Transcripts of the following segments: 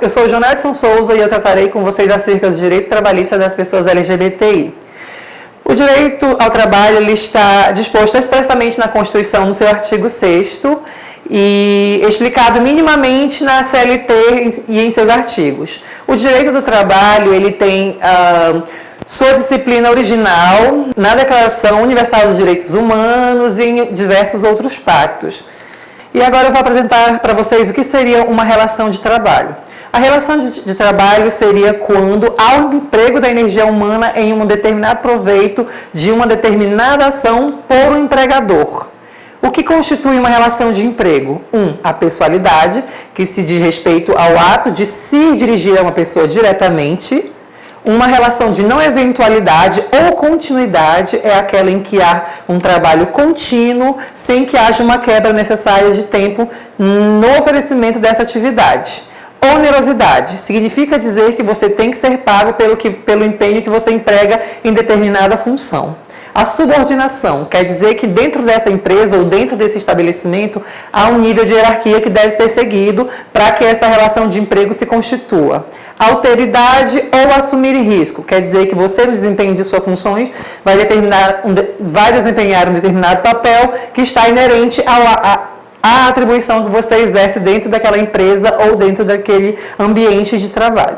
eu sou o Jonadson Souza e eu tratarei com vocês acerca do direito trabalhista das pessoas LGBTI. O direito ao trabalho ele está disposto expressamente na Constituição, no seu artigo 6º, e explicado minimamente na CLT e em seus artigos. O direito do trabalho ele tem sua disciplina original na Declaração Universal dos Direitos Humanos e em diversos outros pactos. E agora eu vou apresentar para vocês o que seria uma relação de trabalho. A relação de trabalho seria quando há um emprego da energia humana em um determinado proveito de uma determinada ação por um empregador. O que constitui uma relação de emprego? 1. A pessoalidade, que se diz respeito ao ato de se dirigir a uma pessoa diretamente. Uma relação de não eventualidade ou continuidade é aquela em que há um trabalho contínuo, sem que haja uma quebra necessária de tempo no oferecimento dessa atividade. Onerosidade significa dizer que você tem que ser pago pelo empenho que você emprega em determinada função. A subordinação quer dizer que dentro dessa empresa ou dentro desse estabelecimento há um nível de hierarquia que deve ser seguido para que essa relação de emprego se constitua. Alteridade ou assumir risco quer dizer que você, no desempenho de suas funções, vai desempenhar um determinado papel que está inerente a atribuição que você exerce dentro daquela empresa ou dentro daquele ambiente de trabalho.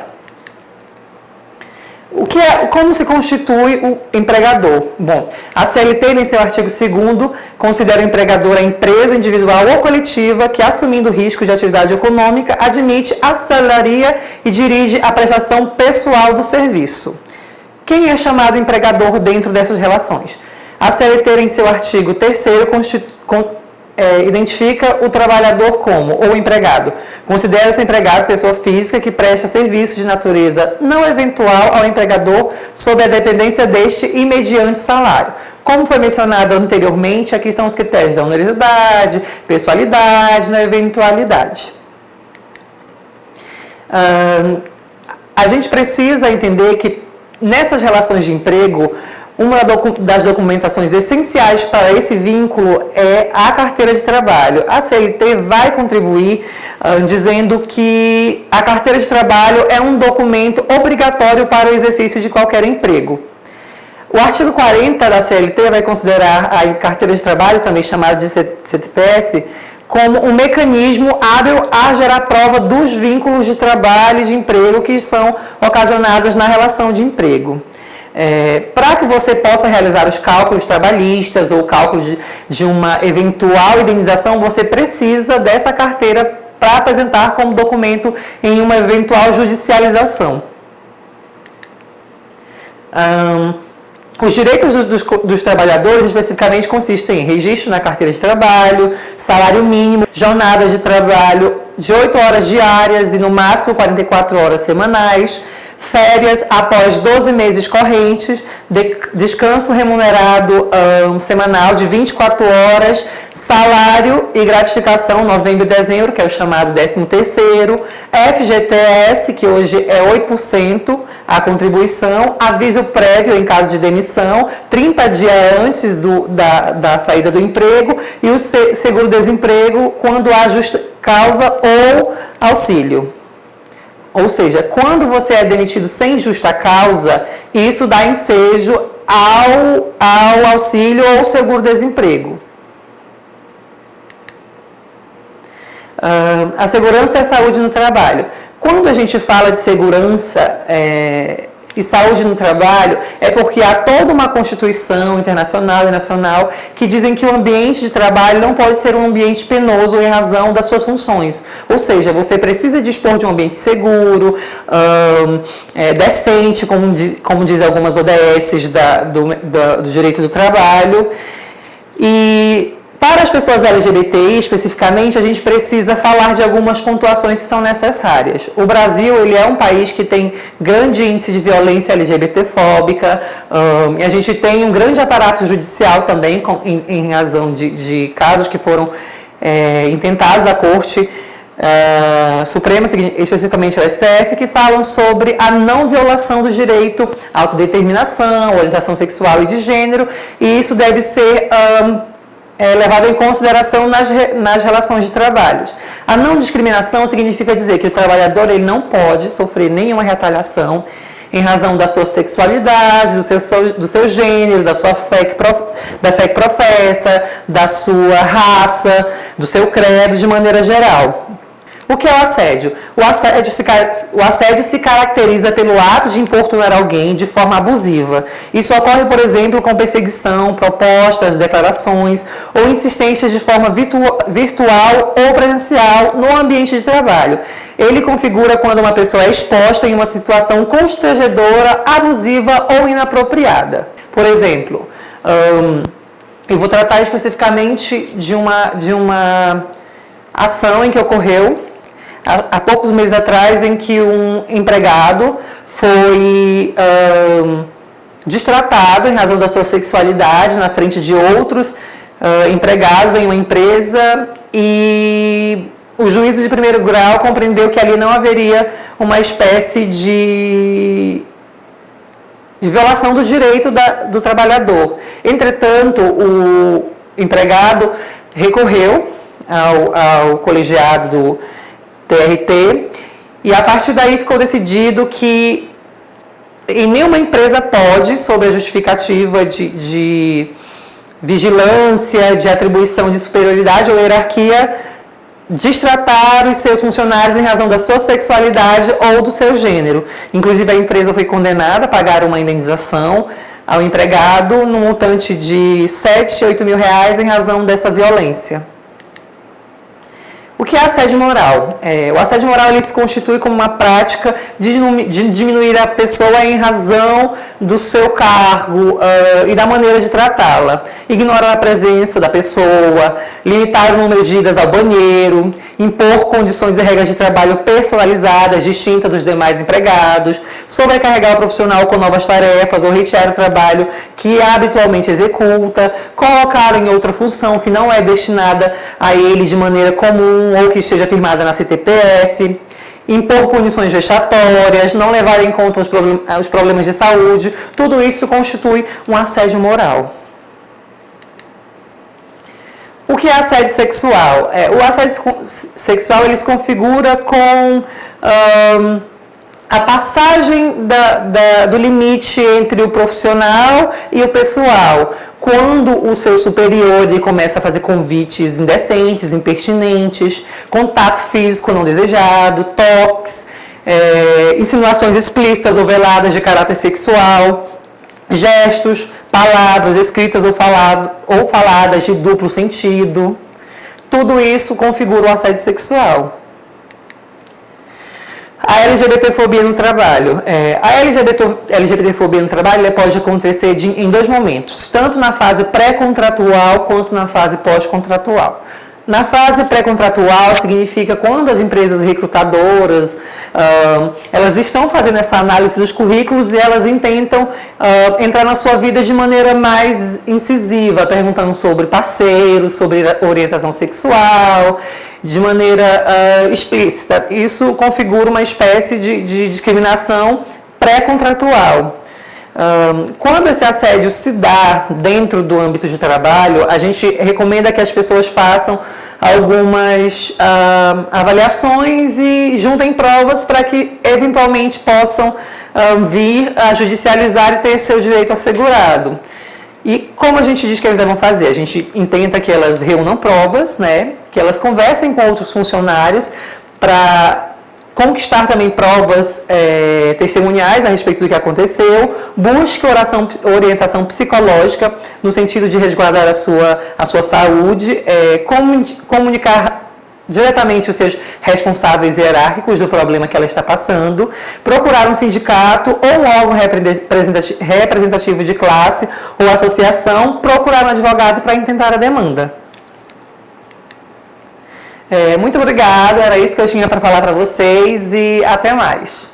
Como se constitui o empregador? Bom, a CLT, em seu artigo 2º, considera o empregador a empresa individual ou coletiva que, assumindo o risco de atividade econômica, admite, assalaria e dirige a prestação pessoal do serviço. Quem é chamado empregador dentro dessas relações? A CLT, em seu artigo 3º, identifica o trabalhador como, ou empregado. Considera-se empregado pessoa física que presta serviço de natureza não eventual ao empregador sob a dependência deste e mediante salário. Como foi mencionado anteriormente, aqui estão os critérios da onerosidade, pessoalidade, na eventualidade. A gente precisa entender que nessas relações de emprego, uma das documentações essenciais para esse vínculo é a carteira de trabalho. A CLT vai contribuir dizendo que a carteira de trabalho é um documento obrigatório para o exercício de qualquer emprego. O artigo 40 da CLT vai considerar a carteira de trabalho, também chamada de CTPS, como um mecanismo hábil a gerar prova dos vínculos de trabalho e de emprego que são ocasionados na relação de emprego. Para que você possa realizar os cálculos trabalhistas ou cálculos de uma eventual indenização, você precisa dessa carteira para apresentar como documento em uma eventual judicialização. Os direitos dos trabalhadores especificamente consistem em registro na carteira de trabalho, salário mínimo, jornadas de trabalho de 8 horas diárias e no máximo 44 horas semanais, férias após 12 meses correntes, descanso remunerado semanal de 24 horas, salário e gratificação novembro e dezembro, que é o chamado 13º, FGTS, que hoje é 8% a contribuição, aviso prévio em caso de demissão, 30 dias antes da saída do emprego e o seguro-desemprego quando há justa causa ou auxílio. Ou seja, quando você é demitido sem justa causa, isso dá ensejo ao auxílio ou seguro-desemprego. A segurança e a saúde no trabalho. Quando a gente fala de segurança e saúde no trabalho, é porque há toda uma constituição internacional e nacional que dizem que o ambiente de trabalho não pode ser um ambiente penoso em razão das suas funções. Ou seja, você precisa dispor de um ambiente seguro, decente, como dizem algumas ODSs do direito do trabalho. E para as pessoas LGBTI, especificamente, a gente precisa falar de algumas pontuações que são necessárias. O Brasil ele é um país que tem grande índice de violência LGBTfóbica, e a gente tem um grande aparato judicial também, em razão de casos que foram intentados à Corte Suprema, especificamente ao STF, que falam sobre a não violação do direito à autodeterminação, orientação sexual e de gênero, e isso deve ser é levado em consideração nas relações de trabalho. A não discriminação significa dizer que o trabalhador ele não pode sofrer nenhuma retaliação em razão da sua sexualidade, do seu gênero, da fé que professa, da sua raça, do seu credo, de maneira geral. O que é o assédio? O assédio se caracteriza pelo ato de importunar alguém de forma abusiva. Isso ocorre, por exemplo, com perseguição, propostas, declarações ou insistências de forma virtual ou presencial no ambiente de trabalho. Ele configura quando uma pessoa é exposta em uma situação constrangedora, abusiva ou inapropriada. Por exemplo, eu vou tratar especificamente de uma ação em que ocorreu há poucos meses atrás, em que um empregado foi destratado em razão da sua sexualidade na frente de outros empregados em uma empresa, e o juízo de primeiro grau compreendeu que ali não haveria uma espécie de violação do direito do trabalhador. Entretanto, o empregado recorreu ao colegiado do TRT, e a partir daí ficou decidido que em nenhuma empresa pode, sob a justificativa de vigilância, de atribuição de superioridade ou hierarquia, destratar os seus funcionários em razão da sua sexualidade ou do seu gênero. Inclusive, a empresa foi condenada a pagar uma indenização ao empregado no montante de 7 a 8 mil reais em razão dessa violência. O que é assédio moral? O assédio moral ele se constitui como uma prática de diminuir a pessoa em razão do seu cargo e da maneira de tratá-la. Ignorar a presença da pessoa, limitar o número de idas ao banheiro, impor condições e regras de trabalho personalizadas, distintas dos demais empregados, sobrecarregar o profissional com novas tarefas ou retirar o trabalho que habitualmente executa, colocar em outra função que não é destinada a ele de maneira comum ou que esteja firmada na CTPS, impor punições vexatórias, não levar em conta os problemas de saúde. Tudo isso constitui um assédio moral. O que é assédio sexual? O assédio sexual ele se configura com a passagem do limite entre o profissional e o pessoal, quando o seu superior ele começa a fazer convites indecentes, impertinentes, contato físico não desejado, toques, insinuações explícitas ou veladas de caráter sexual, gestos, palavras escritas ou faladas de duplo sentido. Tudo isso configura o assédio sexual. A LGBTfobia no trabalho. A LGBTfobia no trabalho pode acontecer em dois momentos, tanto na fase pré-contratual quanto na fase pós-contratual. Na fase pré-contratual significa quando as empresas recrutadoras elas estão fazendo essa análise dos currículos e elas intentam entrar na sua vida de maneira mais incisiva, perguntando sobre parceiros, sobre orientação sexual, de maneira explícita. Isso configura uma espécie de discriminação pré-contratual. Quando esse assédio se dá dentro do âmbito de trabalho, a gente recomenda que as pessoas façam algumas avaliações e juntem provas para que eventualmente possam vir a judicializar e ter seu direito assegurado. E como a gente diz que eles devem fazer? A gente intenta que elas reúnam provas, né? Que elas conversem com outros funcionários para conquistar também provas testemunhais a respeito do que aconteceu, busque orientação psicológica no sentido de resguardar a sua saúde, comunicar diretamente os seus responsáveis hierárquicos do problema que ela está passando, procurar um sindicato ou um órgão representativo de classe ou associação, procurar um advogado para intentar a demanda. Muito obrigada, era isso que eu tinha para falar para vocês e até mais.